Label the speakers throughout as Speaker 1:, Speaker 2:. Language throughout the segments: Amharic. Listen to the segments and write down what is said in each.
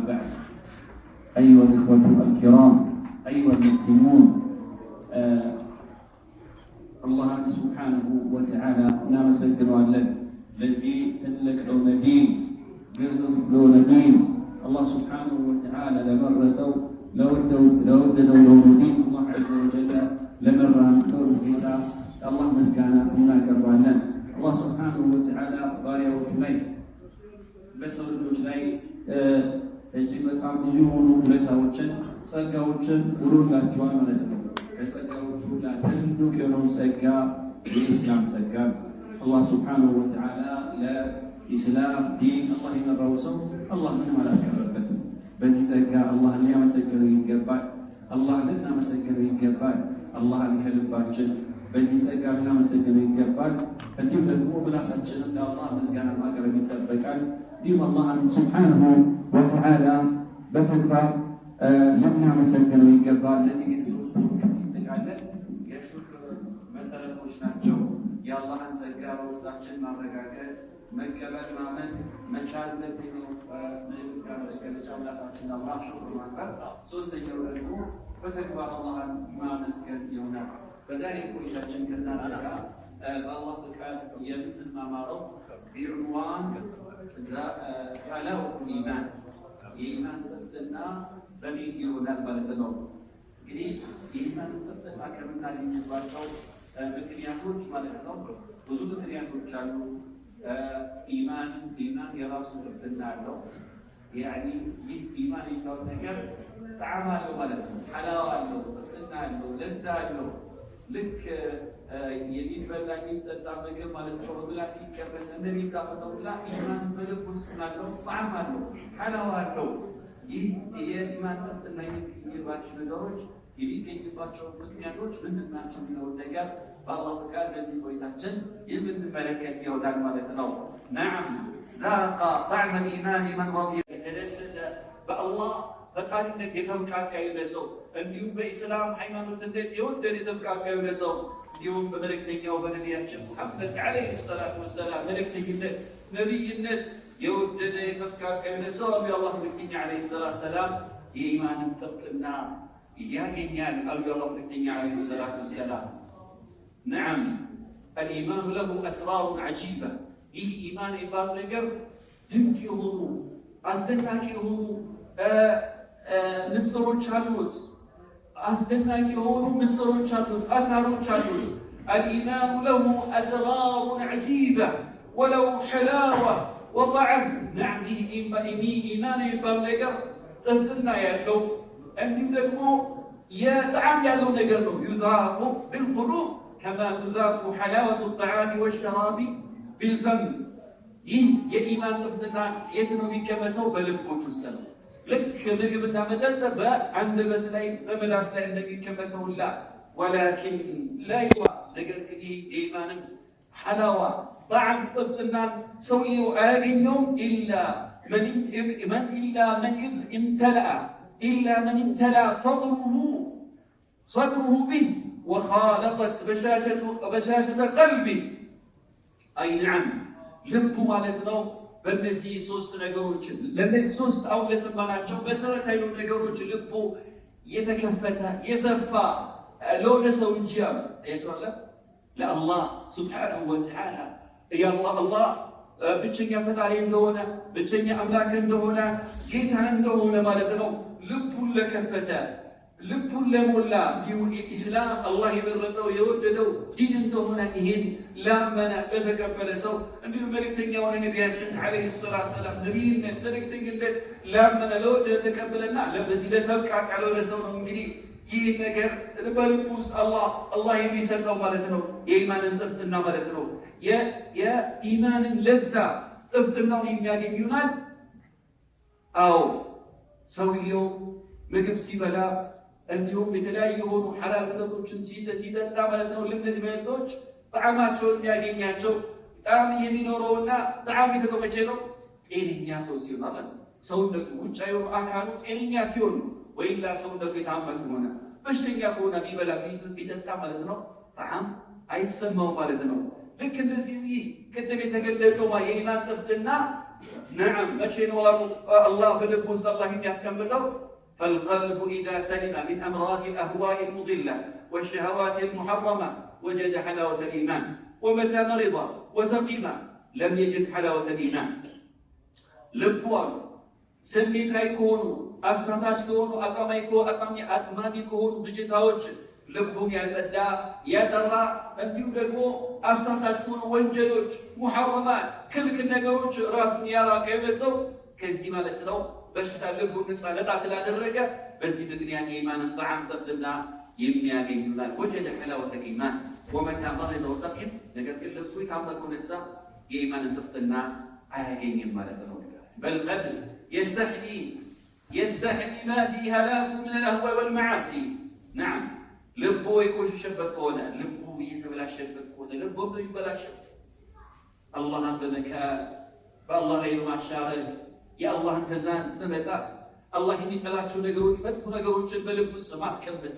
Speaker 1: بعد. أيها الإخوة الكرام، أيها المسلمون، الله سبحانه وتعالى نام سجنوا الذي تلك لون دين جزء لون دين الله سبحانه وتعالى لمرته لو لون دين الله عز وجل لمرة لون زيتا الله مسكانا هناك ربنا الله سبحانه وتعالى باريا وجني بسول وجني እጅግ በጣም ብዙ የሆኑ ሁኔታዎችን ጸጋዎችን ውሎላቸዋል ማለት ነው። ከጸጋዎቹ ሁሉ ትልቁ የሆነው ጸጋ የኢስላም ጸጋ አላህ ሱብሓነሁ ወተዓላ ለኢስላም ዲን አላህ የመራው ሰው አላህ ምንም አላስቀረበትም። በዚህ ጸጋ አላህን ሊያመሰግነው ይገባል። አላህን ልናመሰግነው ይገባል። አላህን ከልባችን በዚህ ጸጋ ልናመሰግነው ይገባል። እንዲሁም ደግሞ ምላሳችንን ለአላህ ምስጋና ማቅረብ ይጠበቃል። እንዲሁም አላህን ሱብሓነሁ ወተዓላ በተግባር ልናመሰግነው ይገባል። እነዚህ ግን ሶስቶቹ ሲጠቃለል የሹክር መሰረቶች ናቸው። የአላህን ጸጋ በውስጣችን ማረጋገጥ፣ መቀበል፣ ማመን መቻል ሁለተኛው ምስጋና መገለጫ ምላሳችን አላህ ሹክር ማቅረብ፣ ሶስተኛው ደግሞ በተግባር አላህን ማመስገን ይሆናል። በዛሬ ቆይታችን ከእናንተ ጋር በአላህ ፍቃድ የምንማማረው ቢዕንዋን ሐላወቱል ኢማን የኢማን ጥፍጥና በሚል ይሆናል ማለት ነው። እንግዲህ የኢማን ጥፍጥና ከምናገኝባቸው ምክንያቶች ማለት ነው ብዙ ምክንያቶች አሉ። ኢማን የራሱ ጥፍጥና አለው። ያኒ ይህ ኢማን የሚባለው ነገር ጣዕም አለው ማለት ነው። ሐላዋ አለው፣ ጥፍጥና አለው፣ ለዛ አለው። ልክ የሚበላ የሚጠጣ ምግብ ማለት ነው ብላ ሲቀመስ እንደሚጣፈጠው ሁላ ኢማን በልብ ውስጥ ያለው ጣዕም አለው፣ ሐላዋ አለው። ይህ የኢማን ጥፍጥና የሚገኝባቸው ነገሮች የሚገኝባቸው ምክንያቶች ምንድን ናቸው የሚለውን ነገር በአላህ ፍቃድ በዚህ ቆይታችን የምንመለከት ይሆናል ማለት ነው። ነዓም ዛቀ ጣዕመ ኢማን መን ረዲየ የተደሰተ በአላህ ፈቃድነት የተብቃቃ የሆነ ሰው እንዲሁም በኢስላም ሃይማኖት እንዴት የወደደ የተብቃቃ የሆነ ሰው እንዲሁም በመልእክተኛው በነቢያችን ሙሐመድ ዓለይሂ ሰላቱ ወሰላም መልእክተኝነት ነቢይነት የወደደ የተብቃቃ የሆነ ሰው የአላህ መልእክተኛ ዓለይሂ ሰላቱ ወሰላም የኢማንን ጥፍጥና ያገኛል አሉ የአላህ መልእክተኛ ዓለይሂ ሰላቱ ወሰላም። ነዓም አልኢማኑ ለሁ አስራሩን ዐጂባ። ይህ ኢማን የሚባል ነገር ድንቅ የሆኑ አስደናቂ የሆኑ ምስጢሮች አሉት። አስደናቂ የሆኑ ምስጢሮች አሉት፣ አስራሮች አሉት። አልኢማኑ ለሁ አስራሩን ዐጂባ ወለው ሐላዋ ወጣዕም። ነዓም ይህ ኢማን የሚባል ነገር ጥፍጥና ያለው እንዲሁም ደግሞ የጣዕም ያለው ነገር ነው። ዩዛቁ ቢልቁሉብ ከማ ቱዛቁ ሐላወቱ ጣዓሚ ወሸራቢ ቢልፈም። ይህ የኢማን ጥፍጥና የት ነው የሚቀመሰው? በልቦች ውስጥ ነው። ልክ ምግብና መጠጥ በአንደበት ላይ በምላስ ላይ እንደሚቀመሰው ሁላ ወላኪን ላይ ነገር ግን ይህ የኢማንን ሐላዋ ጣዕም ጥፍጥናን ሰውየው አያገኘውም ኢላ መን ኢምተለአ ሰድሩሁ ቢህ ወኻለጠት በሻሸተ ቀልቢህ። አይ ነዓም ልቡ ማለት ነው በእነዚህ ሶስት ነገሮች ለእነዚህ ሶስት አሁን ለሰማናቸው መሰረታዊ ነገሮች ልቡ የተከፈተ የሰፋ ለሆነ ሰው እንጂ ያለ ለአላህ ሱብሓነሁ ወተዓላ አላህ ብቸኛ ፈጣሪ እንደሆነ ብቸኛ አምላክ እንደሆነ ጌታ እንደሆነ ማለት ነው። ልቡን ለከፈተ ልቡን ለሞላ ይሁን ኢስላም አላህ የመረጠው የወደደው ዲን እንደሆነ ይሄን ላመነ ለተቀበለ ሰው እንዲሁም መልእክተኛውን ነቢያችን ዓለይሂ ሰላቱ ወሰላም ነቢይነት መልእክተኝነት ላመነ ለወደደ ተቀበለና ለበዚህ ለተብቃቃ ለሆነ ሰው ነው እንግዲህ ይህ ነገር በልቡ ውስጥ አላህ የሚሰጠው ማለት ነው። የኢማንን ጥፍጥና ማለት ነው። የኢማንን ለዛ ጥፍጥናውን የሚያገኝ ይሆናል። አዎ ሰውየው ምግብ ሲበላ እንዲሁም የተለያዩ የሆኑ ሐላል መጠጦችን ሲጠጣ ማለት ነው። ለእነዚህ መጠጦች ጣዕማቸውን የሚያገኛቸው ጣዕም የሚኖረውና ጣዕም የሚሰጠው መቼ ነው? ጤነኛ ሰው ሲሆን ማለት ነው። ሰውነቱ ውጫዊ አካሉ ጤነኛ ሲሆን ወይላ ሰውነቱ የታመመ ከሆነ በሽተኛ ከሆነ ቢበላ ቢጠጣ ማለት ነው ጣዕም አይሰማው ማለት ነው። ልክ እንደዚህ ቅድም የተገለጸው የኢማን ጥፍጥና
Speaker 2: نعم مشين الله بلبوس الله يسكنبته فالقلب إذا سلم من أمراض الأهواء المضلة والشهوات المحرمة وجد حلاوة الإيمان ومتى مرض وسقم لم يجد حلاوة الإيمان ልቧን ስሜት ላይ ከሆኑ አሳሳች ከሆኑ አጥማሚ ከሆኑ ብጅታዎች ልቡን ያጸዳ ያጠራ እንዲሁም ደግሞ አሳሳች ከሆኑ ወንጀሎች ሙሐረማት ክልክል ነገሮች ራሱን ያራቀ ሰው ከዚህ ማለት ነው በሽታ ልቡን ነፃ ስላደረገ በዚህ ምክንያት የኢማንን ጣዕም ጥፍጥና የሚያገኝ ይሆናል። ወጀደ ሐላወተ ኢማን ወመታ መሪደ ወሰቂም ነገር ግን ልቡ የታመቀ ነሳ የኢማንን ጥፍጥና አያገኝም ማለት ነው። بل قد يستحلي ما في هلاك من الأهواء والمعاصي. نعم ልቡ የቆሸሸበት ከሆነ ልቡ የተበላሸበት ከሆነ ልቡ ይበላሻል። አላህን በመካድ በአላህ ላይ በማሻረክ የአላህን ትእዛዝ በመጣስ አላህ የሚጠላቸው ነገሮች መጥፎ ነገሮችን በልብ ውስጥ ማስቀመጥ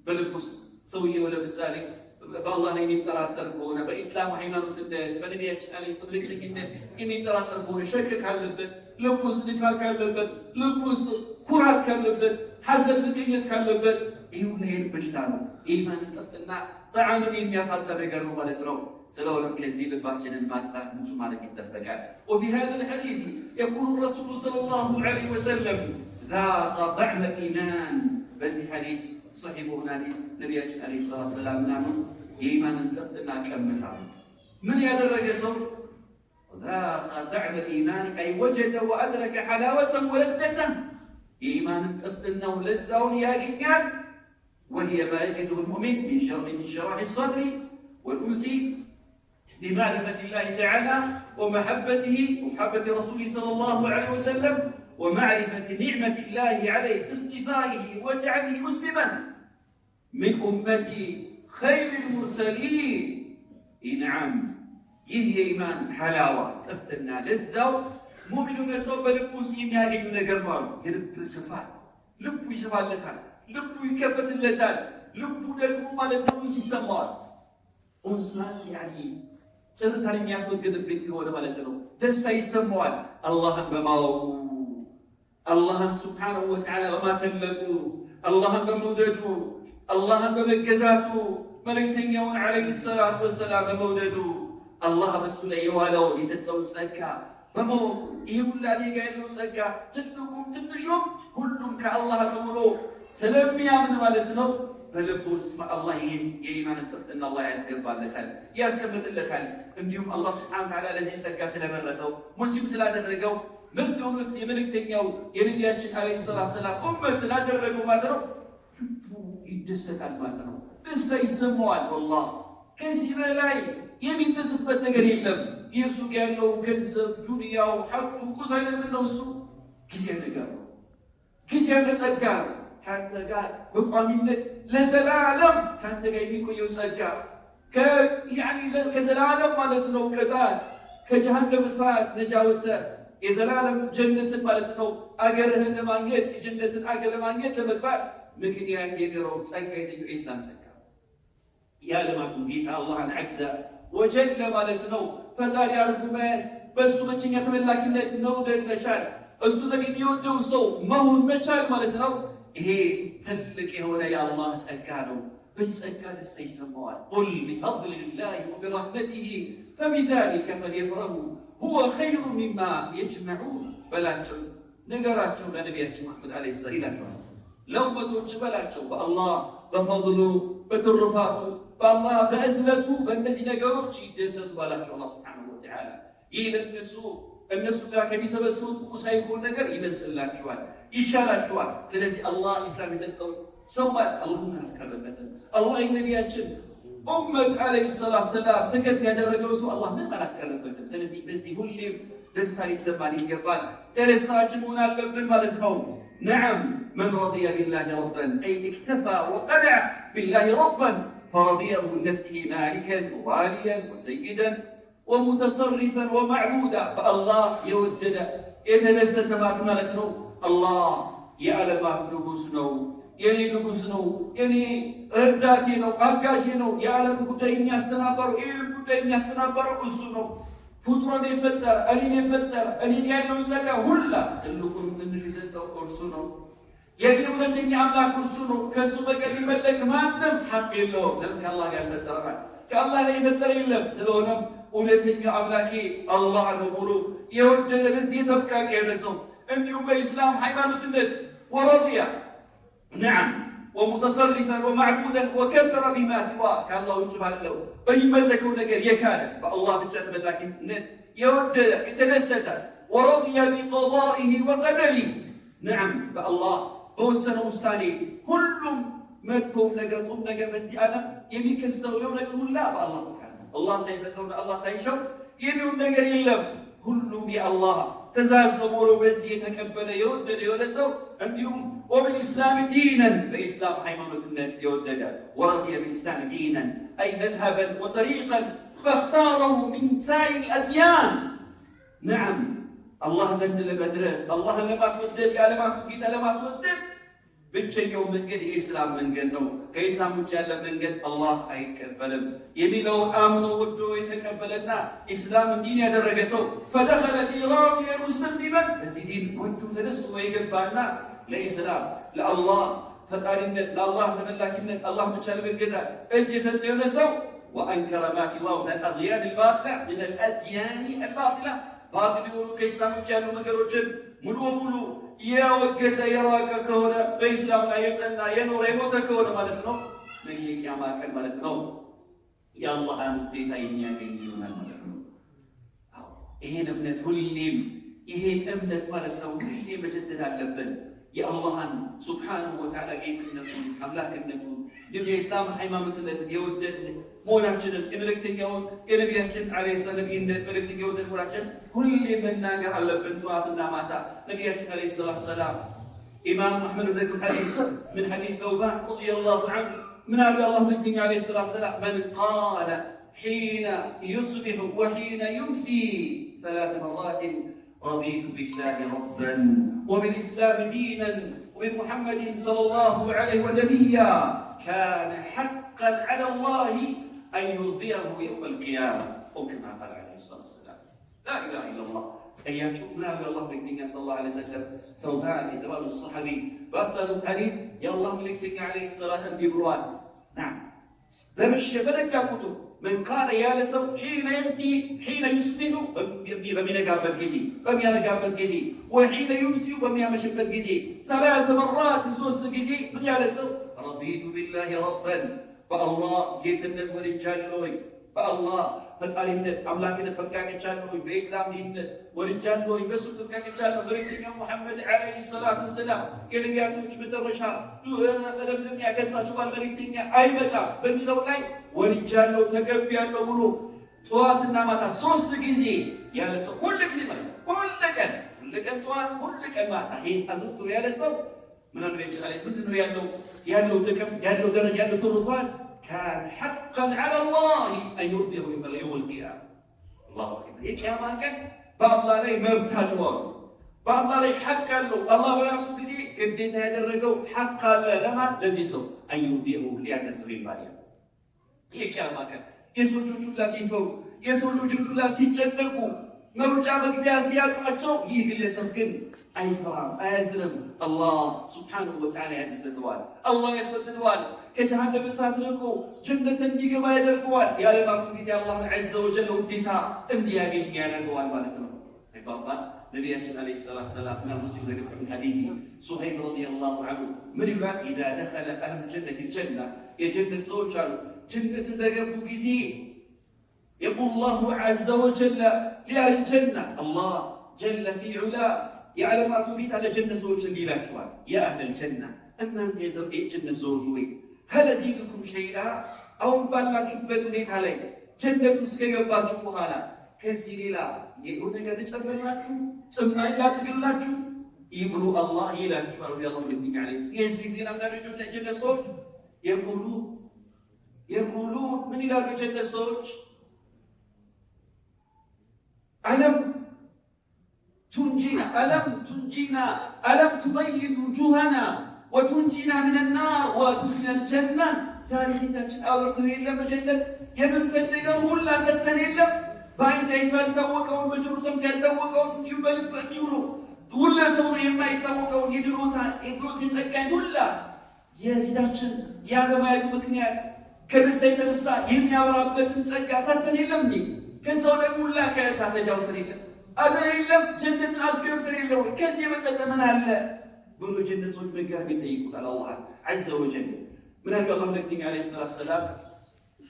Speaker 2: በልብ ውስጥ ሰውየው ለምሳሌ በአላህ ላይ የሚጠራጠር ከሆነ በኢስላም ሃይማኖት በነቢያችን አለይሂ ሰላም የሚጠራጠር ከሆነ ሸክ ካለበት ልብ ውስጥ ንፋቅ ካለበት ልብ ውስጥ ኩራት ካለበት ሐሰድ ምቀኝነት ካለበት ይህ ሁሉ በሽታ ነው። የኢማንን ጥፍጥና ጣዕምን የሚያሳጣ ነገር ነው ማለት ነው። ስለሆነም ከዚህ ልባችንን ማጽዳት ንጹህ ማለት ይጠበቃል። وفي هذا الحديث يقول الرسول صلى الله عليه وسلم ذاق طعم الإيمان. በዚህ ሐዲስ صحيح ሐዲስ ነቢያችን አለይሂ ሰላም ናኑ የኢማንን ጥፍጥና ቀምሳሉ። ምን ያደረገ ሰው ذاق طعم الإيمان أي وجد وأدرك حلاوته ولذته የኢማንን ጥፍጥናው ለዛውን ያገኛል። وهي ما يجده المؤمن من شرح الصدر والأنس بمعرفة الله تعالى ومحبته ومحبة رسوله صلى الله عليه وسلم ومعرفة نعمة الله عليه باصطفائه وجعله مسلما من أمة خير المرسلين. نعم ይህ የኢማን ሐላዋ ጥፍጥና ለዛው ሙእሚኑ ሰው በልቡ ውስጥ የሚያገኙ ነገር ነው። የልብ ስፋት ልቡ ይስባለታል፣ ልቡ ይከፈትለታል። ልቡ ደግሞ ማለት ነው ይሰማዋል። ኡንሳት ያኒ ጥርታን የሚያስወግድበት የሆነ ማለት ነው። ደስታ ይሰማዋል። አላህን በማወቁ አላህን ሱብሓነሁ ወተዓላ በማተለቁ አላህን በመውደዱ አላህን በመገዛቱ መልእክተኛውን ዓለይሂ ሰላቱ ወሰላም በመውደዱ አላህ በሱ ላይ የዋለውን የሰጠውን ጸጋ በማወቁ ይህ ሁላ ሌጋ ያለው ጸጋ ትልቁም ትንሹም ሁሉም ከአላህ ነው ብሎ ስለሚያምን ማለት ነው በልቡ ውስጥ አላህ የኢማንን ጥፍጥና አላህ ያስገባለታል ያስቀምጥለታል። እንዲሁም አላህ ሱብሓነሁ ወተዓላ ለዚህ ጸጋ ስለመረጠው ሙስሊም ስላደረገው ምርጥ የሆኑት የመልእክተኛው የነቢያችን አለይሂ ሰላም ኡመት ስላደረገው ማለት ነው ይደሰታል ማለት ነው። ደስታ ይሰማዋል። ወላሂ ከዚህ በላይ የሚደሰትበት ነገር የለም። የሱ ያለው ገንዘብ ዱንያው ሀብቱ ቁሳዊ ነገር ነው። እሱ ጊዜያዊ ነገር ነው። ጊዜያዊ ጸጋ ካንተ ጋር በቋሚነት ለዘላለም ካንተ ጋር የሚቆየው ጸጋ ከዘላለም ማለት ነው ቅጣት ከጀሃነም እሳት ነጃ ወጥተህ የዘላለም ጀነትን ማለት ነው አገርህን ለማግኘት የጀነትን አገር ለማግኘት ለመግባት ምክንያት የሚሆነው ጸጋ የኢስላም ጸጋ ያለማቱ ጌታ አላህን ዐዘ ወጀለ ማለት ነው ፈጣሪ አድርጎ መያዝ በእሱ ብቸኛ ተመላኪነት መውደድ መቻል እሱ የሚወደው ሰው መሆን መቻል ማለት ነው። ይሄ ትልቅ የሆነ የአላህ ጸጋ ነው። በዚህ ጸጋ ደስታ ይሰማዋል። ቁል ቢፈድሊላሂ ወቢረሕመቲሂ ፈቢዛሊከ ፈልየፍረሑ ሁወ ኸይሩ ሚማ የጅመዑን በላቸው ነገራቸው ለነቢያችን መሐመድ ዓለይሂ ሰላም ይላቸዋል። ለኡመቶች በላቸው በአላህ በፈድሉ በትሩፋቱ በአላህ በእዝነቱ በእነዚህ ነገሮች ይደሰቱ ባላቸው አላህ ሱብሓነሁ ወተዓላ ይህ እነሱ ጋር ከሚሰበስቡት ቁሳዊ ነገር ይበልጥላችኋል፣ ይሻላችኋል። ስለዚህ አላህ ኢስላም የሰጠው ሰው ማለት አላህን አላስቀረበትም። አላህ የነቢያችን ኡመት ዓለይሂ ሰላም ተከታይ ያደረገው ሰው አላህ ምን አላስቀረበትም። ስለዚህ በዚህ ሁሌም ደስታ ሊሰማን ይገባል። ደስታችን መሆን አለብን ማለት ነው። ነዓም መን ረዲየ ቢላሂ ረበን አይ እክተፋ ወቀነዐ ቢላሂ ረበን ፈረዲየሁ ሊነፍሲሂ ማሊከን ወዋሊያን ወሰይደን ወሙተሰሪፈን ወመዕቡዳ በአላህ የወደደ የተደሰተ ማለት ነው። አላህ የዓለማት ንጉሥ ነው፣ የኔ ንጉሥ ነው፣ የኔ ረዳቴ ነው፣ አጋዤ ነው። የዓለም ጉዳይ የሚያስተናበረው ይህን ጉዳይ የሚያስተናበረው እሱ ነው። ፍጡርን የፈጠረ እኔን የፈጠረ እኔን ያለውን ጸጋ ሁላ ትልቁን ትንሽ የሰጠው እርሱ ነው። የኔ እውነተኛ አምላክ እርሱ ነው። ከእሱ በቀር ሊመለክ ማንም ሐቅ የለውም። ለምን ከአላህ ጋር ፈጠረ? ከአላህ ላይ የፈጠረ የለም። ስለሆነም እውነተኛ አምላኬ አላህ ነው ብሎ የወደደ በዚህ የተብቃቂ የደረሰው እንዲሁም በኢስላም ሃይማኖትነት ወረዲያ ነዓም ወሙተሰሪፈን ወማዕቡደን ወከፈረ ቢማ ሲዋ ከአላህ ውጭ ባለው በሚመለከው ነገር የካደ በአላህ ብቻ ተመላኪነት የወደደ የተደሰተ ወረዲያ ቢቀዳኢሂ ወቀደሪሂ ነዓም በአላህ በወሰነው ውሳኔ ሁሉም መጥፎም ነገር ቁም ነገር በዚህ ዓለም የሚከሰተው ነገር ሁላ በአላህ ፈቃድ ነው። አላህ ሳይፈቅደው አላህ ሳይሻው የሚሆን ነገር የለም። ሁሉም የአላህ ትእዛዝ ነው ብሎ በዚህ የተቀበለ የወደደ የሆነ ሰው እንዲሁም ወብልኢስላም ዲነን በኢስላም ሃይማኖትነት የወደደ ወረዲየ ብልኢስላም ዲነን አይ መዝሀበን ወጠሪቀን ፈኽታረሁ ሚን ሳኢር አድያን ነዓም አላህ ዘንድ ለመድረስ አላህን ለማስወደድ የዓለማቱን ጌታ ለማስወደድ ብቸኛው መንገድ የኢስላም መንገድ ነው። ከኢስላም ውጭ ያለ መንገድ አላህ አይቀበልም የሚለውን አምኖ ወዶ የተቀበለና ኢስላም ዲን ያደረገ ሰው ፈደኸለ ፊ ራዲየን ሙስተስሊመን በዚህ ዲን ወዶ ተደስቶ የገባና ለኢስላም ለአላህ ፈጣሪነት ለአላህ ተመላኪነት አላህ ብቻ ለመገዛት እጅ የሰጠ የሆነ ሰው ወአንከረ ማ ሲዋሁ ምን አልአድያን አልባጢላ ምን አልአድያን አልባጢላ ባጢል የሆኑ ከኢስላም ውጭ ያሉ ነገሮችን ሙሉ በሙሉ የወገዘ የራቀ ከሆነ በኢስላም ላይ የጸና የኖረ የሞተ ከሆነ ማለት ነው ነገ የቂያማ ቀን ማለት ነው የአላህን ውዴታ የሚያገኝ ይሆናል ማለት ነው። ይሄን እምነት ማለት ነው ሁሌ መጀደድ አለብን። የአላህን ሱብሓነሁ ወተዓላ ጌትነቱን አምላክነቱን የኢስላም ሃይማኖትነትን የወደድን መሆናችንን የመልእክተኛውን የነቢያችን ዓለይሂ ሰላም መልእክተኛ የወደድን መሆናችን ሁሌ መናገር አለብን። ጠዋትና ማታ ነቢያችን ዓለይሂ ሰላም ኢማም አሕመድ ዘግብ ሐዲስ ምን ሐዲስ ሰውባን ረዲየላሁ ዐንሁ ምን አሉ የአላህ መልእክተኛ ዓለይሂ ሰላም መን ቃለ ሒነ ዩስቢሑ ወሒነ ዩምሲ ثلاث مرات رضيت بالله ربا وبالإسلام دينا وبمحمد صلى الله عليه وسلم كان حقا على الله أن يرضيه يوم القيامة أو كما قال عليه الصلاة والسلام. لا إله إلا الله. أيام شكرا الله ملكتنا صلى الله عليه وسلم ثوبان إدرام الصحابي وأصل الحديث يا الله ملكتنا عليه الصلاة والسلام. نعم بمشي بدك كتب من قال يا لسو حين يمسي حين يسبح بمينقابل الجزي بمينقابل الجزي وحين يمسي بمينشبت الجزي ثلاث مرات سوست الجزي من يا لسو رضيت بالله ربا فالله جيت النت ورجال لوي فالله ፈጣሪነት አምላክነት ተፈቃቂቻለሁ በኢስላም ዲንነት ወርጃለሁ በሱ ተፈቃቂቻለሁ በረከኛ ሙሐመድ አለይሂ ሰላቱ ወሰላም የነቢያቶች መጨረሻ ለምለም ያከሳቸው ባልበረከኛ አይበቃ በሚለው ላይ ወርጃለሁ ተከፍያለሁ ብሎ ጠዋትና ማታ 3 ጊዜ ያለ ሰው ሁሉ ጊዜ ማለት ሁሉ ቀን ጠዋት ሁሉ ቀን ማታ ይሄን አዝርቶ ያለ ሰው ምን አለ ይችላል ምንድነው ያለው ጥቅም ያለው ደረጃ ያለው ትሩፋት كان حقا على الله أن يرضيه يوم القيامة. الله أكبر. يا كان بالله لي مبتلوا بالله لي حقا له الله براسه كذي قديت هذا الرجل حقا له لما لذيذه أن يرضيه ليعتزه المريم. يا كان يسوع جل سيفه يسوع جل سيجنبه مرجع مقبيا سياقاتهم يقول سمكن أي فرام أزلم الله سبحانه وتعالى عزيز الدوال الله يسود الدوال كجهنم بسات لكم جنة يجب ما يدركوال يا لما كنت الله عز وجل وديتها انديا جميع الدوال مالتنا بابا نبينا عليه الصلاة والسلام من مسلم ذكر من حديثه صهيب رضي الله عنه من يقول إذا دخل أهل الجنة الجنة يجنة السوشال جنة دقبو كزي يقول الله عز وجل لأهل الجنة الله جل في علاه يعلم ما تبيت على جنة زوج الليلة شوال يا أهل الجنة أما أنت يزر إيه جنة زوجوي هل أزيدكم شيئا أو بالله شبت ليت علي جنة سكي يبال شبها لا كزي ليلة يقول لك تشبه لاتشو سمع لا تقول لاتشو يقولوا الله إلا شوال يا الله الدنيا عليه يزيد لنا من الرجل جنة زوج يقولون من إلى جنة زوج ألم تنجينا ألم تبيض وجوهنا وتنجينا من النار وتدخلنا الجنة ثالث أورثنا إلا بجنة يمن فلقه ولا ستن إلا በአይን ታይቶ ያልታወቀውን በጆሮ ሰምቶ ያልታወቀውን እንዲሁ በልብ እንዲሁ ውለተው የማይታወቀውን የድሎት የጸጋኝ ሁላ የፊታችን ያለማየቱ ምክንያት ከደስታ የተነሳ የሚያበራበትን ጸጋ ሳተን የለም እንዴ? ከዛው ደግሞ ሁላ ከእሳት ተጃውተን የለም አገር የለም ጀነትን አስገብተን የለው ከዚህ የበለጠ ምን አለ ብሎ ጀነት ሰዎች መጋቢ ይጠይቁታል አላህ ዐዘ ወጀል። ምን አለ አላህ መልእክተኛ ዓለይሂ ሰላም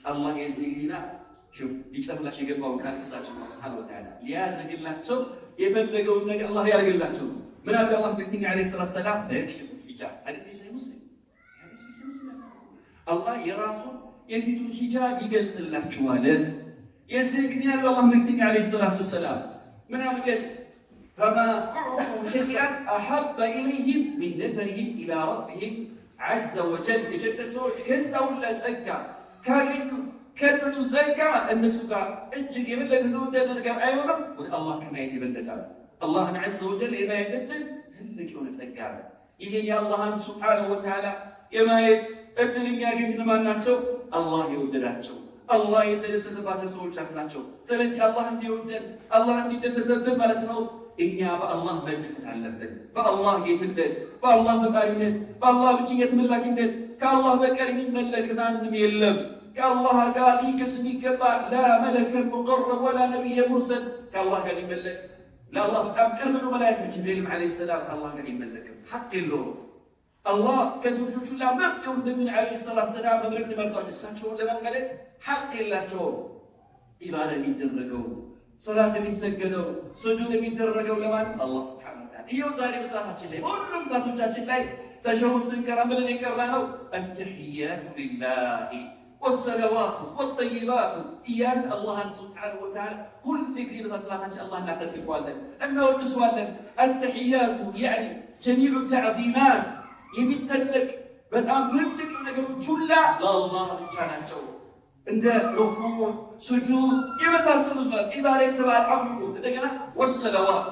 Speaker 2: አላህ የዚህ ጊዜና ሊጨምላሽ የገባውን ቃል ስጣቸው ሱብሓነሁ ወተዓላ ሊያደርግላቸው የፈለገውን ነገር አላህ ያደርግላቸው። ምን አለ አላህ መልእክተኛ ዓለይሂ ሰላም ፈየክሽፉ ሒጃብ ሐዲስ ሙስሊም አላህ የራሱን የፊቱን ሂጃብ ይገልጥላችኋል። የዚህ ጊዜ ያለው አላህ መልእክተኛ ዓለይሂ ሰላም ምን ያመጣች فما أعطوا شيئا أحب إليهم من نظرهم إلى ربهم عز وجل يجلسوا كذا ولا سكا كانوا كتبوا سكا النسوكا أجد يبلغ ذو دين القر أيضا والله كما يتبلغ الله عز وجل إذا يجدد هلك يكون سكا ይሄን የአላህን ሱብሓነሁ ወተዓላ የማየት እድል የሚያገኙ ማን ናቸው? አላህ የወደዳቸው አላህ የተደሰተባቸው ሰዎች ናቸው። ስለዚህ አላህ እንዲወደን አላህ እንዲደሰተብን ማለት ነው እኛ በአላህ መደሰት አለብን። በአላህ ጌትነት፣ በአላህ ፈቃሪነት፣ በአላህ ብቸኝነት መላኪነት ከአላህ በቀር የሚመለክ ማንም የለም። ከአላህ ጋር ሊገዝ የሚገባ ላ መለከ ሙቀረብ ወላ ነቢይ ሙርሰል ከአላህ ጋር ሊመለክ ለአላህ በጣም ቅርብ ነው። መላእክት ጅብሪል ዓለይሂ ሰላም ከአላህ ጋር ሊመለክም ሐቅ የለውም። አላህ ከሰው ልጆች ሁሉ ምርጥ የሆኑ ነቢዩን ዓለይሂ ሰላም መድረክ መርጧል። እሳቸውን ለመመለክ ሐቅ የላቸውም። ኢባዳ የሚደረገው ሰላት የሚሰገደው ስጁድ የሚደረገው ለማን? አላህ ሱብሓነሁ ወተዓላ። ይኸው ዛሬ በሰላታችን ላይ ሁሉም ሰላቶቻችን ላይ ተሸሁድ ስንቀራ ብለን የቀራ ነው አተሕያቱ ሊላሂ ወሰለዋቱ ወጠይባቱ እያን አላህን ሱብሓነሁ ወተዓላ ሁል ጊዜ በሰላታችን አላህ እናተርፈዋለን እናወድሰዋለን። አተሕያቱ ያዕኒ ጀሚዑ ተዕዚማት የሚተለቅ በጣም ትልልቅ ነገሮች ሁላ ለአላህ ብቻ ናቸው። እንደ ሩኩዕ፣ ሱጁድ የመሳሰሉት ማለት ኢባዳ የተባለ አምልኮ እንደገና ወሰለዋት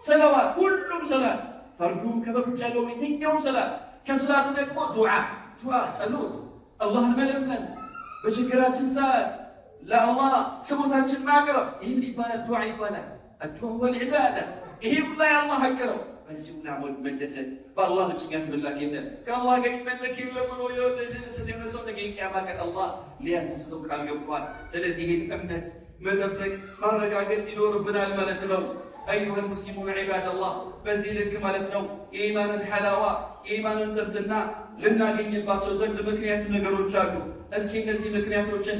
Speaker 2: ሰለዋት ሁሉም ሰላት ፈርዱም ከበሩጭ ያለው የትኛውም ሰላት ከሰላቱ ደግሞ ዱዓ ጸሎት አላህን መለመን በችግራችን ሰዓት ለአላህ ስሞታችን ማቅረብ ይህን ይባላል ዱዓ ይባላል። አዱዓ ወልዒባዳ ይሄ ሁላ የአላህ ሐቅ ነው። በዚህ ሁላ መደሰት በአላህ ብቸኛ ተመላኪነት ከአላህ ጋር የሚመለክ የለም ብሎ የደረሰው ነገ የቂያማ ቀን አላህ ሊያስደስተው ቃል ገብቷል። ስለዚህ ይህን እምነት መጠበቅ ማረጋገጥ ይኖርብናል ማለት ነው። أيها المسلمون عباد الله በዚህ ልክ ማለት ነው የኢማንን ሐላዋ የኢማንን ጥርትና ልናገኝባቸው ዘንድ ምክንያት ነገሮች አሉ። እስኪ እነዚህ ምክንያቶችን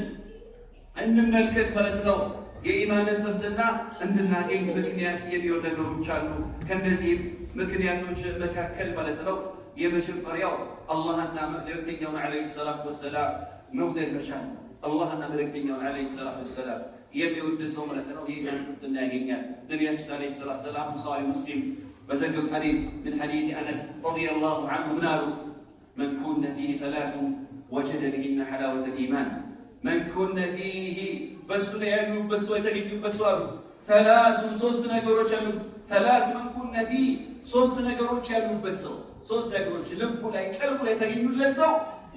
Speaker 2: እንመልከት ማለት ነው። የኢማንን ጥርትና እንድናገኝ ምክንያት የሚሆኑ ነገሮች አሉ። ከነዚህ ምክንያቶች መካከል ማለት ነው የመጀመሪያው አላህና መልእክተኛውን ዓለይሂ ሰላቱ ወሰላም መውደድ መቻል። አላህና መልእክተኛውን ዓለይሂ ሰላቱ ወሰላም የሚወድ ሰው ማለት ነው የኢማን ጥርትና ያገኛል። ነቢያችን ዓለይሂ ሰላቱ ወሰላም ቡኻሪ ሙስሊም በዘገቡት ሐዲስ من حديث أنس رضي الله عنه قالوا من كن فيه ثلاث وجد بهن حلاوة الإيمان من كن فيه بس يعلم بس ويتجد بس ثلاث ሶስት ነገሮች አሉ። ثلاث من كن فيه ሶስት ነገሮች ያሉበት ሰው ሶስት ነገሮች ልቡ ላይ ቀልቡ ላይ ተገኙለት ሰው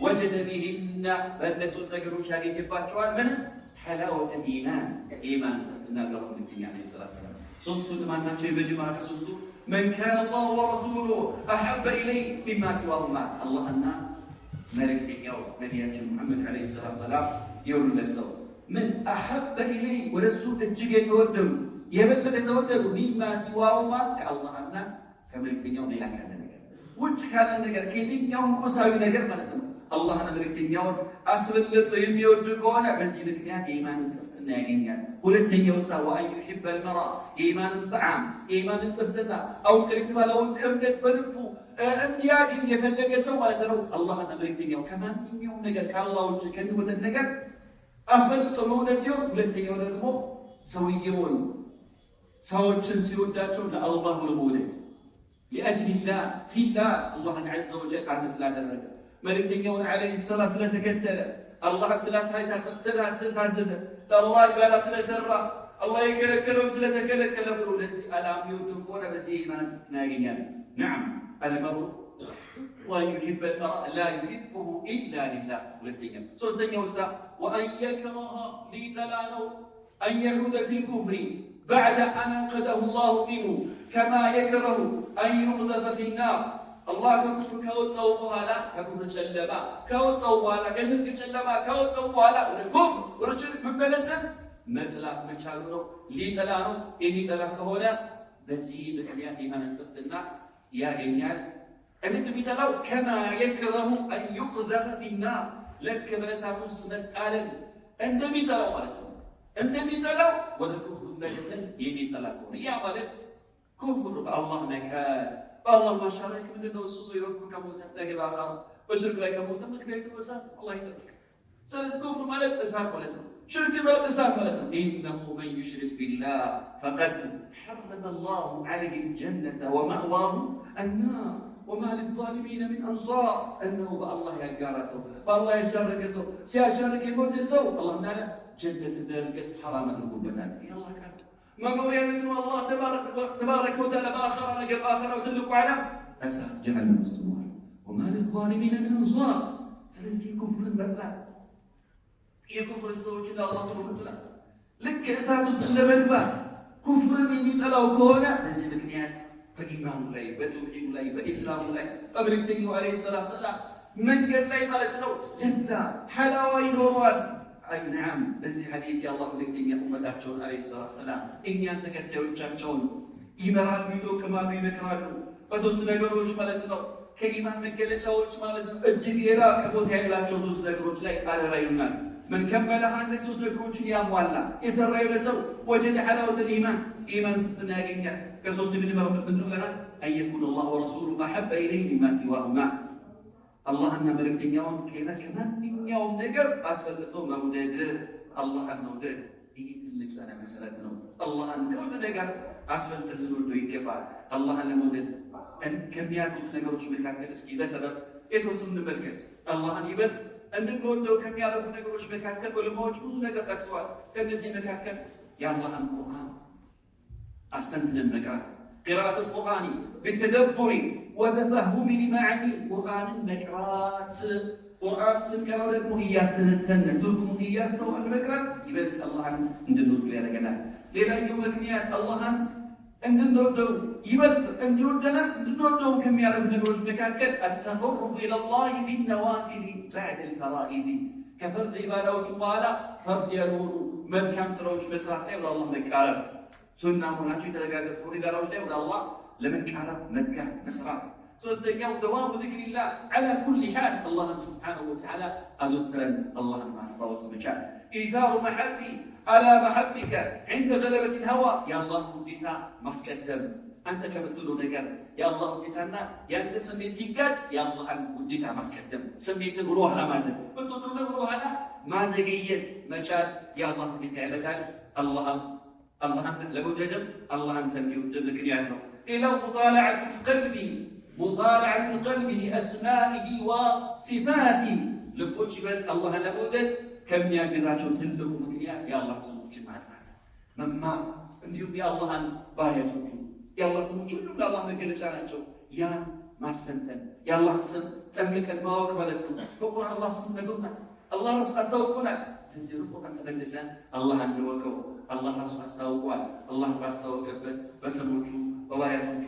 Speaker 2: وجد بهن በእነዚህ ነገሮች ያገኝባቸዋል ምን حلاوة الإيمان إيمان تناقض من الدنيا عليه الصلاة والسلام صوصه لما نحكي بجماعة صوصه من كان الله ورسوله أحب إليه مما سواهما الله أننا ملك اليوم نبينا محمد عليه الصلاة والسلام يقول للسو من أحب إليه ورسول الجيء يتودم يبدأ يتودم مما سواهما كالله أننا كملك اليوم لا كذا نجر وجه هذا النجر كيتين يوم كوساوي نجر مالتنا الله أنا ملكتنيون أسولت ويميود كونه بس يمكنها إيمان تفتنا يعني ولتني وسوا أن يحب المرأة إيمان الطعام إيمان تفتنا أو كريم لو أمدت فنبو أمديات يفلق سوا ترى الله أنا ملكتنيون كمان يوم نجر كالله وتكلم وتنجر أسولت ومونتيون ولتنيون المو سويون سوتشن سيوداتون الله ربولت لأجل الله في الله عز وجل عن سلالة الرجل መልእክተኛውን ዓለይሂ ሰላም ስለተከተለ አላህ ስለታዘዘ ለአላህ ኢባዳ ስለሰራ አላህ የከለከለውን ስለተከለከለ ብሎ ለዚህ ዓላማ የሚወዱ ከሆነ በዚህ ኢማን ያገኛል። ነዓም አልመሩ ወአን ዩሂበ ላ ዩሂቡሁ ኢላ ሊላህ። ሁለተኛው ሶስተኛው ወአን የክረሀ ሊጠላ ነው أن يعود في الكفر بعد أن أنقذه الله منه كما يكره أن يقذف في النار. الله كفر كوتوا على كفر جلما كوتوا على كشرك جلما كوتوا على الكفر ورشرك من بلسا متلا مشالو لي تلانو إني تلاك هنا بزي بكليان إيمان تفتنا يا جنيال أنت بتلاو كما يكره أن يقذف في النار لك بلسا مستمد على أنت بتلاو مالكم أنت بتلاو ولا كفر بلسا يبي تلاكم يا مالك كفر الله مكان الله ما شارك من النصوص يركب كموتا لكن آخر وشرك لك كموتا ما كفيت وسام الله يترك سنة كفر مالك أسهل مالكم شرك مالك أسهل مالكم إنه من يشرك بالله فقد حرم الله عليه الجنة ومأواه النار وما للظالمين من أنصار أنه بالله يقارسه بالله يشارك سو سيشارك يموت سو الله نعلم جنة درجة حرامة القبتان يا الله كان ما قول يا مثل الله تبارك وتعالى بآخر نقل آخر ودلكوا على أساس جهنم مستمر وما للظالمين من أنصار سلسي كفر بدلا هي كفر الزوج إلى الله تبارك لك أساس الزلبات كفر يميتلاو كونا لازم كنيات በኢማኑ ላይ በተውሂዱ ላይ በኢስላሙ ላይ በመልእክተኛው አለይሂ ሰላቱ ሰላም መንገድ ላይ ማለት ነው ለዛ ሐላዋ ይኖረዋል። አይ ነዓም በዚህ ሐዲስ የአላህ መልእክተኛ ኡመታቸውን አለይሂ ሰላቱ ሰላም እኛን ተከታዮቻቸውን ይመራሉ፣ ይጠቁማሉ፣ ይመክራሉ በሶስት ነገሮች ማለት ነው ከኢማን መገለጫዎች ማለት ነው እጅግ የላቀ ቦታ ያላቸው ሶስት ነገሮች ላይ አደራ ይሉናል። من كمل هذه سوسكروش يا مولا يسرى يرسل وجد حلاوة الإيمان إيمان تستناجيا كسوس من لنا أن يكون الله ورسوله أحب إليه مما سواهما. الله أن ملك يوم كيما كمان من يوم نجر أسفلته مودد الله أن مودد إيه اللي أنا مسألتنا الله أن كل نجر أسفلت النور يكبر الله أن مودد أن كم يأكل نجروش مكان السكي بسبب يتوصل من ملكت الله أن يبد እንድንወደው ከሚያደርጉ ነገሮች መካከል ዑለማዎች ብዙ ነገር ጠቅሰዋል። ከነዚህ መካከል የአላህን ቁርአን አስተንትነን መቅራት قراءة القرآن بالتدبر وتفهم لمعاني القرآن مقرات قرآن سنكرا ደግሞ እያስተነተነ ትርጉሙን እያስተዋልን መቅራት ይበልጥ አላህን እንድንወደው ያደርገናል። ሌላኛው ምክንያት አላህን እንድንወደው ይበልጥ እንድንወደው ከሚያደርጉ ነገሮች መካከል التقرب إلى الله بالنوافل بعد الفرائض كفرض عبادات በኋላ ፈርድ ያልሆኑ መልካም ስራዎች መስራት ላይ ወደ አላህ መቃረብ ሱና ሆናቸው የተረጋገጡ ኢባዳዎች ላይ ወደ አላህ ለመቃረብ መትጋት መስራት። ሶስተኛው دوام ذكر الله على كل حال الله سبحانه وتعالى أزوترن الله ማስታወስ መቻል إيثار محبي على محبك عند غلبة الهوى يا الله وديتا مسكتم أنت كمتلو نجار يا الله وديتنا يا أنت سميت زكاة يا الله وديتا مسكتم سميت الروح لما بتقول له الروح أنا ما زجيت مشار يا الله وديتا بدل الله لمجدم الله أنت يوجد لك يعلم إلى مطالعة القلب لأسمائه وصفاته لبوجبت الله لمجد كم يجزاቸው ትልቁ ምክንያት የአላህ ስሞችን ማጥራት መማር እንዲሁም የአላህን ባህሪያቶቹ የአላህ ስሞች ሁሉም ለአላህ መገለጫ ናቸው። ያ ማስተንተን የአላህ ስም ጠንቅቀን ማወቅ ማለት ነው። በቁርአን አላህ ስም ነግሮናል። አላህ ራሱ አስታውቆናል። ስለዚህ ቁርአን ተመልሰን አላህን እንወቀው። አላህ ራሱ አስታውቋል። አላህ ባስታወቀበት በስሞቹ በባህሪያቶቹ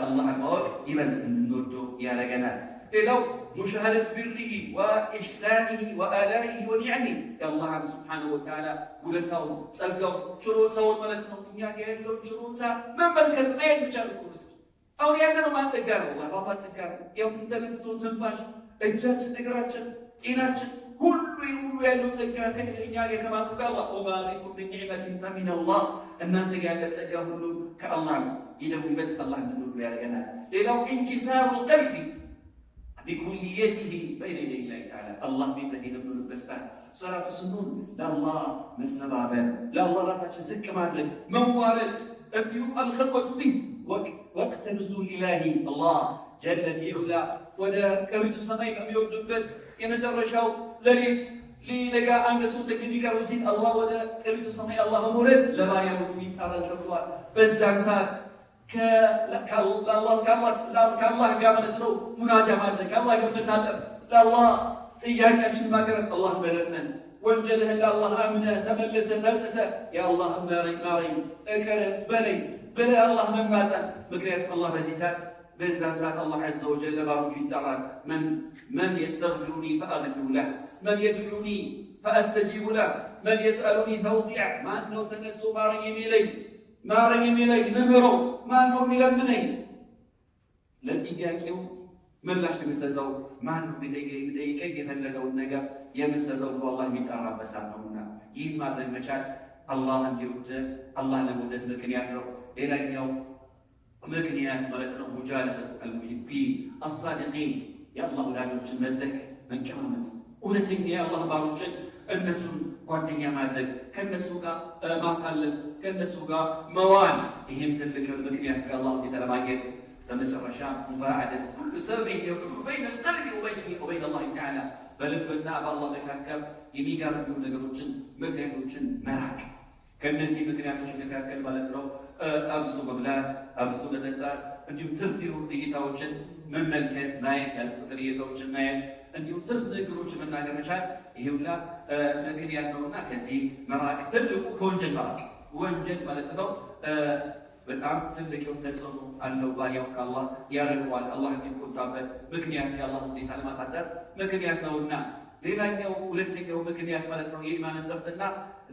Speaker 2: አላህን ማወቅ ይበልጥ እንድንወደው ያደርገናል። ሌላው مشاهدة بره وإحسانه وآلائه ونعمه يا الله سبحانه وتعالى ولته سلقوا شروطه والملك يا جاهل شروطه من بركة غير مشارك مسك أو يعلنوا ما سجاروا والله سجاروا يوم تلفزون تنفاش الجاج نقراتش إناتش كل يلو سجار كنيا كما قال وما بكم من نعمة فمن الله أن أنت قاعد سجاره كالله إذا وبنت الله من نور يا رجال لو انكسار القلب بكليته بين يدي الله تعالى الله بيتدين ابن البسان صلاة السنون لا الله مسبابا لا الله لا تشزك مالك موارد اليوم الخلوة به وقت نزول إلهي الله جل في علا ولا كبت السماء أم يوجد ينجرشوا لليس للقاء أن نسوسك ذكر وزين الله ولا كبت السماء الله مورد لما يرجو ترى الشكوى بالزعزات كالله قامت له مناجمة لك الله يفسد الله إياك أشن ما قرأت الله بلدنا ወንጀልህን ለአላህ አምነህ ተመልሰህ ተጸጸተ ያ አላህ ማረኝ እቅር በለኝ ብለህ አላህ መማፀን። ምክንያቱም አላህ በዛን ሰዓት አላህ ዐዘ ወጀል ባሮቹ ይጠራል። መን የስተግፊሩኒ ፈአግፊሩ ለህ፣ መን የድዑኒ ፈአስተጂቡ ለህ፣ መን የስአሉኒ ፈውጢዕ። ማን ነው ተነስቶ ማረኝ የሚለኝ ምምረው? ማን ነው የሚለምነኝ? ለጥያቄው ምላሽ የሚሰጠው ማን ነው? የሚጠይቀኝ የፈለገውን ነገር የምሰጠው በአላህ የሚጠራበት ሰዓት ነውና ይህ ማድረግ መቻል አላህ እንዲወደድ አላህ ለመውደድ ምክንያት ነው። ሌላኛው ምክንያት ማለት ነው ሙጃለሰት አልሙሂቢን አሳዲቂን፣ የአላህ ወዳጆችን መድረክ መቀማመጥ፣ እውነተኛ የአላህ ባሮችን እነሱን ጓደኛ ማድረግ፣ ከእነሱ ጋር ማሳለፍ፣ ከእነሱ ጋር መዋል። ይህም ትልቅ ምክንያት ከአላህ ጌታ ለማግኘት። በመጨረሻ ሙባዓደት ኩሉ ሰብዕን የሑሉ በይነ አልቀልቢ ወበይነ አላህ ተዓላ፣ በልብና በአላህ መካከል የሚጋርዱ ነገሮችን ምክንያቶችን መራቅ። ከእነዚህ ምክንያቶች መካከል ማለት ነው አብዝቶ መብላት፣ አብዝቶ መጠጣት፣ እንዲሁም ትርፍ የሆኑ እይታዎችን መመልከት ማየት፣ ያልተፈቀዱ እይታዎችን ማየት፣ እንዲሁም ትርፍ ንግግሮችን መናገር መቻል፣ ይሄ ሁላ ምክንያት ነውና ከዚህ መራቅ። ትልቁ ከወንጀል መራቅ። ወንጀል ማለት ነው በጣም ትልቅ የሆነ ተጽዕኖ አለው። ባሪያው ከአላህ ያርቀዋል። አላህ የሚቆጣበት ምክንያት የአላህ ሁኔታ ለማሳደር ምክንያት ነውና። ሌላኛው ሁለተኛው ምክንያት ማለት ነው የኢማንን ጥፍጥና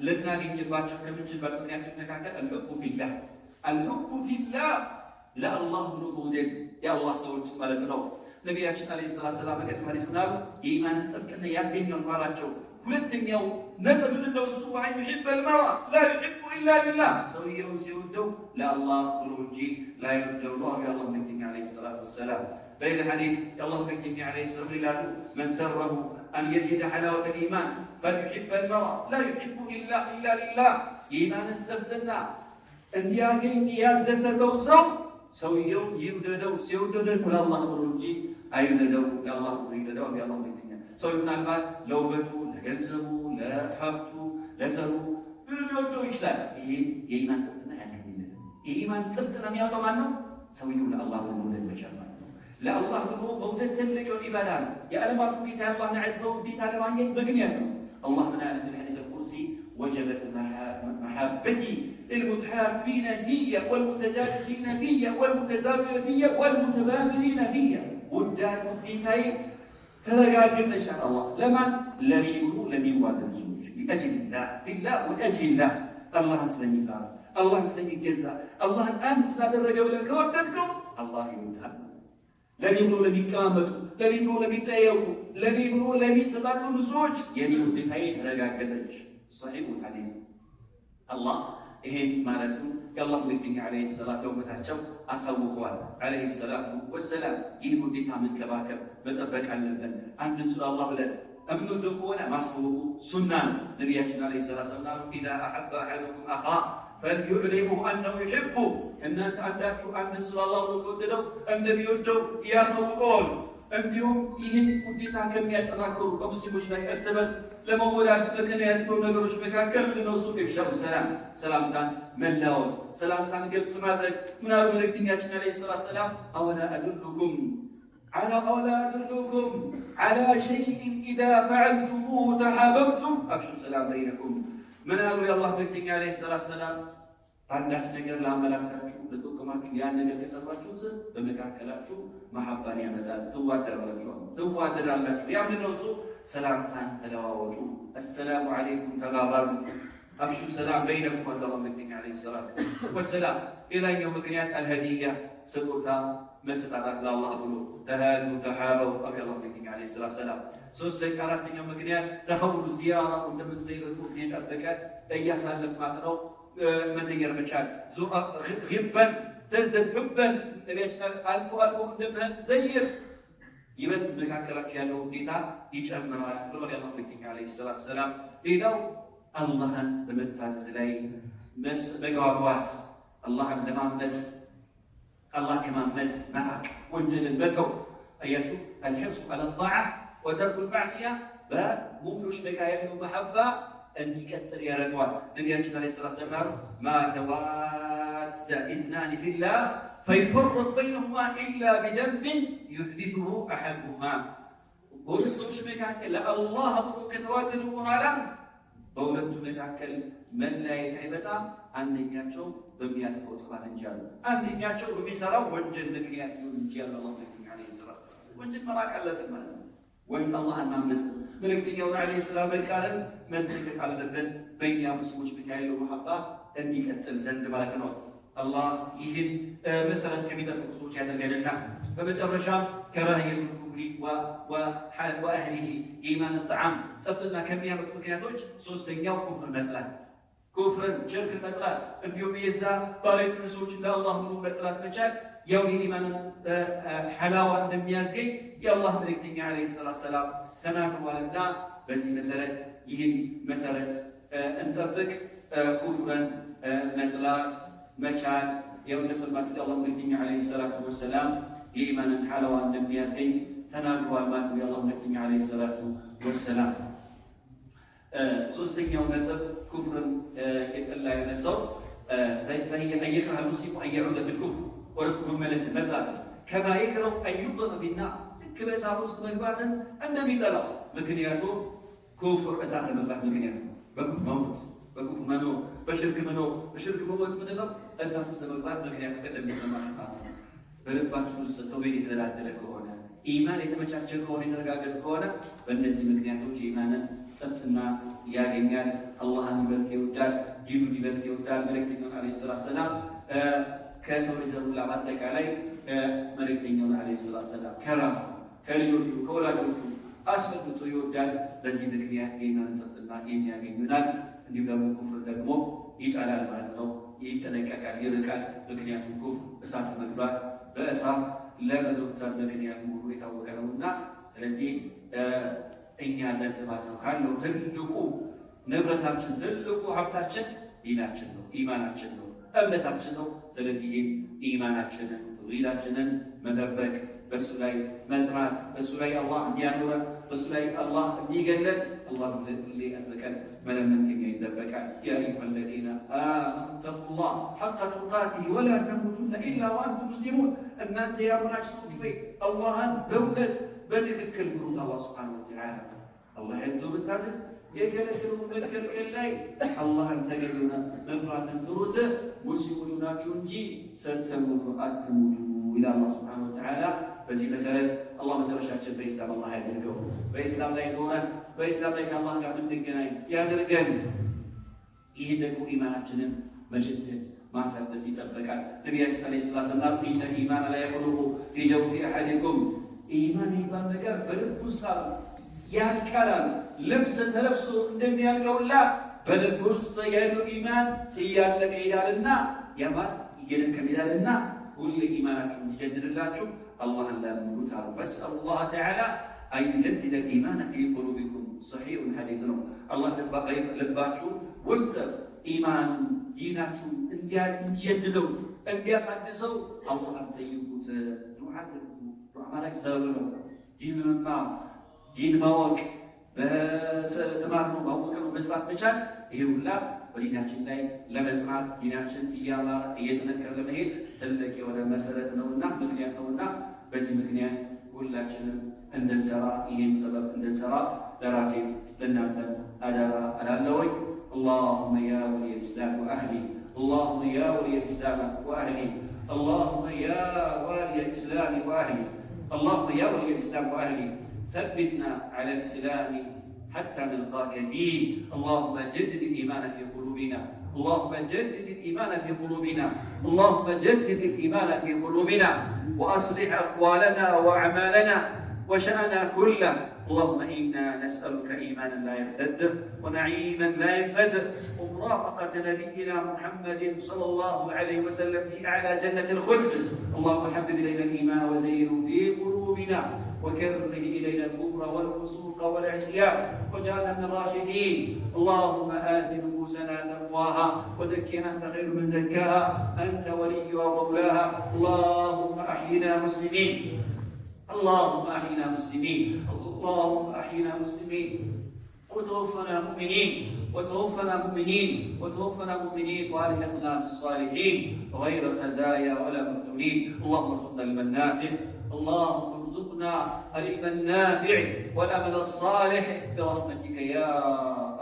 Speaker 2: ልናገኝባቸው ከምንችልባቸው ምክንያቶች መካከል አልሑቡ ፊላህ። አልሑቡ ፊላህ ለአላህ ብሎ መውደድ የአላህ ሰዎች ማለት ነው። ነቢያችን ዓለይሂ ሰላቱ ወሰላም በቀጥታ ሲናገሩ የኢማንን ጥፍጥና ያስገኛል ባላቸው ሁለተኛው ነጥብ ምንድነው? እሱ አን ዩሒበል መርአ ላ ዩሒቡ ኢላ ሊላህ፣ ሰውየውን ሲወደው ለአላህ ብሎ እንጂ ላይወደው ነው የአላህ መልእክተኛ ዓለይሂ ሰላቱ ወሰላም። በሌላ ሐዲስ የአላህ መልእክተኛ ዓለይሂ ሰላቱ ወሰላም ይላሉ መን ሰረሁ አን የጅደ ሐላወተል ኢማን ፈልዩሒበል መርአ ላ ዩሒቡ ኢላ ሊላህ፣ የኢማንን ጥፍጥና እንዲያገኝ ያስደሰተው ሰውየው ይውደደው። ሲወደው ደግሞ ለአላህ ብሎ እንጂ አይውደደው ለአላህ ብሎ ይውደደው የአላህ መልእክተኛ። ሰው ምናልባት ለውበቱ፣ ለገንዘቡ፣ ለሀብቱ፣ ለዘሩ ብዙ ሊወደው ይችላል። ይሄ የኢማን ጥፍጥና ያገኝለት። የኢማን ጥፍጥና የሚያወጣው ማን ነው? ሰውየው ለአላህ ብሎ መውደድ መቻል ማለት ነው። ለአላህ ብሎ መውደድ ትልቅ ኢባዳ ነው። የዓለማቱ ጌታ የአላህን ዐዘ ወጀል ለማግኘት ምክንያት ነው። አላህ ምን አለ ፊል ቁርሲ ወጀበት መሐበቲ ልልሙተሓቢነ ፊየ ወልሙተጃሊሲነ ፊየ ወልሙተዛዊረ ፊየ ወልሙተባቢሪነ ፊየ። ውዳድ ውዴታዬ ተረጋግጠሻል። አላህ ለማን? ለኔ ብሎ ለሚዋደዱ ሰዎች ሊአጅሊላህ ፊላህ ወሊአጅሊላህ፣ አላህን ስለሚፈራ አላህን ስለሚገዛ አላህን አንድ ስላደረገ ብለህ ከወደድከው አላህ ይወድሃል። ለኔ ብሎ ለሚቀማመጡ፣ ለኔ ብሎ ለሚጠየቁ፣ ለኔ ብሎ ለሚሰጣጡ ሰዎች የኔ ውዴታዬ ተረጋገጠች። ሰሒሑል ሐዲስ አላህ ይሄን ማለቱ የአላህ መልእክተኛ ዓለይሂ ሰላቱ ለውበታቸው አሳውቀዋል። ዓለይሂ ሰላቱ ወሰላም ይህ ውዴታ መንከባከብ መጠበቅ አለብን። አንድን ስለ አላህ ብለን እምንወደው ከሆነ ማስተዋወቁ ሱና ነው። ነቢያችን ዓለይሂ ሰላቱ ወሰላም ኢዛ አሐበ አሐዱኩም አኻሁ ፈልዩዕሊምሁ አነሁ ዩሒቡሁ፣ እናንተ አንዳችሁ አንድን ስለ አላህ ብሎ ከወደደው እንደሚወደው ያሳውቀዋል። እንዲሁም ይህን ውዴታ ከሚያጠናክሩ በሙስሊሞች ላይ እርስ በርስ ለመወዳድ ምክንያት ከሆኑ ነገሮች መካከል ምንድነው? እሱ ኢፍሻኡ ሰላም፣ ሰላምታን መለዋወጥ፣ ሰላምታን ግልጽ ማድረግ። ምናሉ መልእክተኛችን ዓለይሂ ሰላቱ ወሰላም አወላ አድሉኩም ዐላ ሸይኢን ኢዛ ፈዐልቱሙሁ ተሓበብቱም አፍሹ ሰላም በይነኩም። ምናሉ የአላህ መልእክተኛ ዓለይሂ ሰላቱ ወሰላም አንዳች ነገር ላመላክታችሁ ለጥቅማችሁ ያን ነገር ከሰራችሁት በመካከላችሁ መሐባን ያመጣል፣ ትዋደዳላችሁ። ያ ምንድነው? እሱ ሰላምታን ተለዋወጡ፣ አሰላሙ ዐለይኩም ተባባሉ፣ አፍሹ ሰላም በይነኩም አላህ መልእክተኛ ዓለይሂ ሰላቱ ወሰላም። ሌላኛው ምክንያት አልሀዲያ ስጦታ መስጣጣት ለአላህ ብሎ ተሃዱ ተሓበው አላህ መልእክተኛ ዓለይሂ ሰላቱ ወሰላም። አራተኛው ምክንያት ተኸውሉ ዚያራ እንደምትዘይረቱ ጠበቀ እያሳለፍ ማለት ነው መዘየር መቻል። ሂበን ተዝደድ ሑበን ነቢያችን አልፎ አልፎ እንደምህን ዘይር ይበልጥ መካከላችሁ ያለው ውዴታ ይጨምራል ብሎ የአላህ መልእክተኛ ዓለይሂ ሰላቱ ወሰላም። ሌላው አላህን በመታዘዝ ላይ መጓጓት፣ አላህን ለማመፅ አላህ ከማመፅ መራቅ፣ ወንጀልን መተው። አያችሁ አልሒርሱ ዐለ ጣዓ ወተርኩል ማዕሲያ በሙእሚኖች መካከል ያለው መሐባ እንዲቀጥል ያደርገዋል። ነቢያችን ዓለይሂ ሰላቱ ወሰላም ማ ተዋደ ኢዝናኒ ፊላህ ፈዩፈረቁ በይነሁማ ኢላ ቢደንብን ዩሕዲሱሁ አሐዱሁማ። በሁለት ሰዎች መካከል ለአላህ ብሎ ከተዋደዱ በኋላ በሁለቱ መካከል መለያየት አይመጣም። አንደኛቸው በሚያጠፋው ጥፋት እንጂ ያሉ አንደኛቸው በሚሰራው ወንጀል ምክንያት ይሁን እንጂ ያሉ አላህ መልእክተኛ ዓለይሂ ሰላም ወንጀል መራቅ አለብን ማለት ነው። ወይም አላህን ማመፅ መልእክተኛውን ዓለይሂ ሰላም መቃረን መጠንቀቅ አለብን። በእኛ ሙስሊሞች ብቻ ያለው መሐባ እንዲቀጥል ዘንድ ማለት ነው። አላህ ይህን መሰረት ከሚጠብቁ ሰዎች ያደርገንና በመጨረሻም ከራህየቱል ኩፍሪ ወአህሊሂ ኢማን ጣዓም ጠፍና ከሚያመጡ ምክንያቶች ሶስተኛው ኩፍር መጥላት፣ ኩፍርን ሽርክን መጥላት እንዲሁም የዛ ባለቤቱን ሰዎች ለአላህ ብሎ መጥላት መቻል ያው የኢማንን ሐላዋ እንደሚያስገኝ የአላህ መልእክተኛ ዓለይሂ ሰላም ተናግረዋልና በዚህ መሰረት ይህን መሰረት እንጠብቅ። ኩፍርን መጥላት መቻል ያው እንደሰማችሁት የአላህ መልእክተኛ ዓለይሂ ሰላቱ ወሰላም የኢማንን ሐላዋ እንደሚያስገኝ ተናግረዋል ማለት ነው የአላህ መልእክተኛ ዓለይሂ ሰላቱ ወሰላም። ሶስተኛው ነጥብ ኩፍርን የጠላ የሆነ ሰው ፈየክረህ ሙስሊሙ አን የዑደ ፊል ኩፍር ወደ ኩፍር መመለስ መጥላት ከማ የክረሁ አን ዩቅዘፈ ፊናር ልክ በእሳት ውስጥ መግባትን እንደሚጠላው ምክንያቱም ኩፍር እሳት ለመግባት ምክንያት ነው። በኩፍር መሞት፣ በኩፍር መኖር፣ በሽርክ መኖር፣ በሽርክ መሞት ምንድን ነው? እሳት ውስጥ ለመግባት ምክንያቱ እንደሚሰማሽ ማለት ነው። በልባችን ውስጥ ተውሂድ የተደላደለ ከሆነ ኢማን የተመቻቸ ከሆነ የተረጋገጠ ከሆነ በእነዚህ ምክንያቶች ኢማንን ጥፍጥና ያገኛል። አላህን ይበልጥ ይወዳል፣ ዲኑን ይበልጥ ይወዳል። መልእክተኛውን ዓለይሂ ሰላም ከሰው ልጅ ሁሉ በአጠቃላይ መልእክተኛውን ዓለይሂ ሰላም ከራሱ ከልጆቹ ከወላጆቹ አስመልክቶ ይወዳል። በዚህ ምክንያት የኢማንን ጥፍጥና የሚያገኙናል። እንዲሁም ደግሞ ኩፍር ደግሞ ይጠላል ማለት ነው። ይጠነቀቃል፣ ይርቃል። ምክንያቱም ኩፍር እሳት መግባት በእሳት ለመዘውተር ምክንያት መሆኑ የታወቀ ነውና ስለዚህ እኛ ዘንድ ማለት ነው ካለው ትልቁ ንብረታችን ትልቁ ሀብታችን ዲናችን ነው፣ ኢማናችን ነው፣ እምነታችን ነው። ስለዚህ ይህም ኢማናችንን ተውሂዳችንን መጠበቅ፣ በሱ ላይ መጽናት፣ በሱ ላይ አላህ እንዲያኖረን፣ በሱ ላይ አላህ እንዲገለን አላህ ሊጠብቀን መለመን ከኛ ይጠበቃል። ያ አዩሃ አለዚነ አመኑ ተቁላህ ሐቀ ቱቃቲሂ ወላ ተሙቱነ ኢላ ወአንቱም ሙስሊሙን። እናንተ ያመናችሁ ሰዎች ሆይ አላህን በእውነት በትክክል ፍሩት። አላህ ሱብሓነሁ ወተዓላ አላህ ያዘው መታዘዝ የከለከለው መከልከል ላይ አላህን ተገኙና መፍራትን ፍሩት። ሙስሊሞች ናችሁ እንጂ ስትሞቱ አትሙቱ ይላል አላህ ሱብሓነሁ ወተዓላ። በዚህ መሰረት አላህ መጨረሻችን በኢስላም አላህ ያደርገው፣ በኢስላም ላይ ኖረን በኢስላም ላይ ከአላህ ጋር እንድንገናኝ ያደርገን። ይህ ደግሞ ኢማናችንን መጀደድ ማሳደስ ይጠበቃል። ነቢያችን ዓለይሂ ሰላም ኢነ ኢማን ላ የኽሉቁ ፊ ጀውፊ አሐዲኩም ኢማን የሚባል ነገር በልብ ውስጥ ያልቃል። ልብስ ተለብሶ እንደሚያልቀውላ በልብ ውስጥ ያለው ኢማን እያለቀ ይሄዳልና ያማል እየደከመ ይሄዳልና ሁሌ ኢማናችሁን እንዲጀድድላችሁ አላህን ለምኑት አሉ። ፈስአሉላህ ተዓላ አን ዩጀድደ ኢማነ ፊ ቁሉቢኩም ሰሒሑን ሐዲስ ነው። አላህ ልባችሁ ውስጥ ኢማኑን ዲናችሁን እንዲጀድደው እንዲያሳድሰው አላህን ጠይቁት። ዱዓ አድርጉ። ዱዓ ማለት ሰበብ ነው። ዲን መማር፣ ዲን ማወቅ፣ በተማር ነው ማወቅ ነው መስራት መቻል። ይሄ ሁላ በዲናችን ላይ ለመጽናት ዲናችን እያማረ እየተነከረ ለመሄድ ትልቅ የሆነ መሰረት ነውና ምክንያት ነውና በዚህ ምክንያት ሁላችንም እንድንሰራ ይህን ሰበብ እንድንሰራ ለራሴ ለእናንተ አደራ እላለሁኝ። اللهم يا ولي الإسلام وأهله اللهم يا ولي الإسلام وأهله اللهم يا ولي الإسلام وأهله اللهم يا ولي الإسلام وأهله ثبتنا على الإسلام حتى نلقاك فيه. اللهم جدد الإيمان في قلوبنا اللهم جدد الإيمان في قلوبنا اللهم جدد الإيمان في قلوبنا وأصلح أقوالنا وأعمالنا وشأننا كله. اللهم إنا نسألك إيمانا لا يرتد ونعيما لا ينفد ومرافقة نبينا محمد صلى الله عليه وسلم في أعلى جنة الخلد. اللهم حبب إلينا الإيمان وزينه في قلوبنا وكره إلينا الكفر والفسوق والعصيان واجعلنا من الراشدين. اللهم آت نفوسنا تقواها وزكها أنت خير من زكاها أنت وليها ومولاها. اللهم أحينا مسلمين اللهم أحينا مسلمين اللهم أحينا مسلمين وتوفنا مؤمنين وتوفنا مؤمنين وتوفنا مؤمنين وألحقنا بالصالحين غير خزايا ولا مفتونين. اللهم ارزقنا العلم النافع اللهم ارزقنا العلم النافع والعمل الصالح برحمتك يا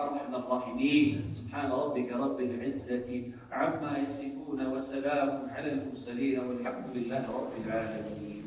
Speaker 2: أرحم الراحمين. سبحان ربك رب العزة عما يصفون وسلام على المرسلين والحمد لله رب العالمين.